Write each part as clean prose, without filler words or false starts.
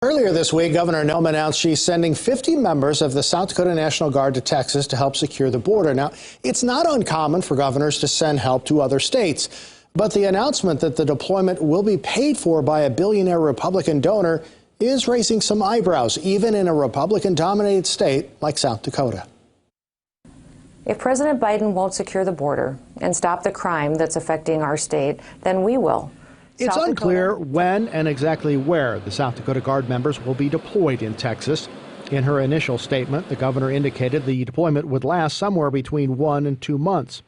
Earlier this week, Governor Nome announced she's sending 50 members of the South Dakota National Guard to Texas to help secure the border. Now, it's not uncommon for governors to send help to other states, but the announcement that the deployment will be paid for by a billionaire Republican donor is raising some eyebrows, even in a Republican-dominated state like South Dakota. If President Biden won't secure the border and stop the crime that's affecting our state, then we will. It's unclear when and exactly where the South Dakota Guard members will be deployed in Texas. In her initial statement, the governor indicated the deployment would last somewhere between 1 and 2 months.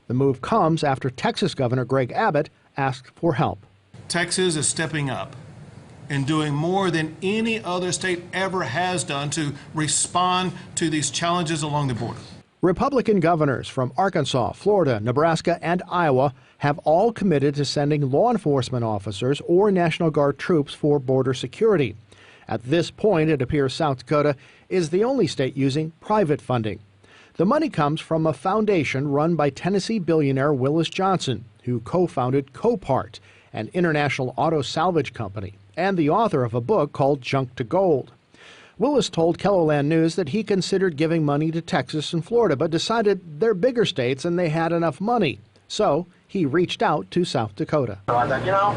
The move comes after Texas Governor Greg Abbott asked for help. Texas is stepping up and doing more than any other state ever has done to respond to these challenges along the border. Republican governors from Arkansas, Florida, Nebraska, and Iowa have all committed to sending law enforcement officers or National Guard troops for border security. At this point, it appears South Dakota is the only state using private funding. The money comes from a foundation run by Tennessee billionaire Willis Johnson, who co-founded Copart, an international auto salvage company, and the author of a book called Junk to Gold. Willis told KELOLAND News that he considered giving money to Texas and Florida, but decided they're bigger states and they had enough money. So he reached out to South Dakota. So I thought,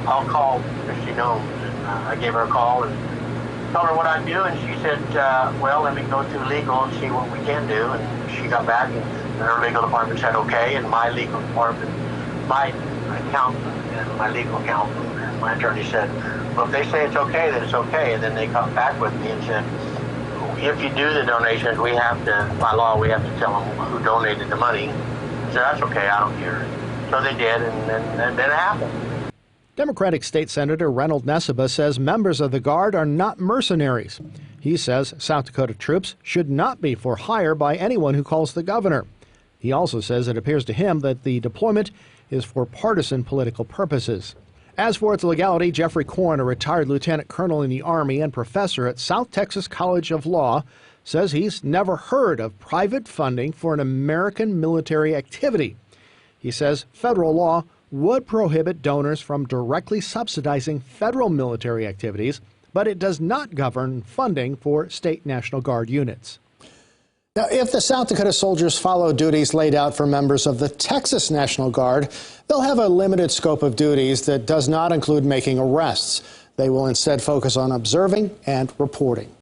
I'll call Christy Nome. I gave her a call and told her what I'd do, and she said, well, let me go through legal and see what we can do. And she got back, and her legal department said okay, and my legal department, my accountant and my legal accountant and my attorney said, well, if they say it's okay, then it's okay. And then they come back with me and said, if you do the donations, we have to, by law, we have to tell them who donated the money. I said, that's okay, I don't care. So they did, and then it happened. Democratic State Senator Reynold Nessebar says members of the Guard are not mercenaries. He says South Dakota troops should not be for hire by anyone who calls the governor. He also says it appears to him that the deployment is for partisan political purposes. As for its legality, Jeffrey Korn, a retired lieutenant colonel in the Army and professor at South Texas College of Law, says he's never heard of private funding for an American military activity. He says federal law would prohibit donors from directly subsidizing federal military activities, but it does not govern funding for state National Guard units. Now, if the South Dakota soldiers follow duties laid out for members of the Texas National Guard, they'll have a limited scope of duties that does not include making arrests. They will instead focus on observing and reporting.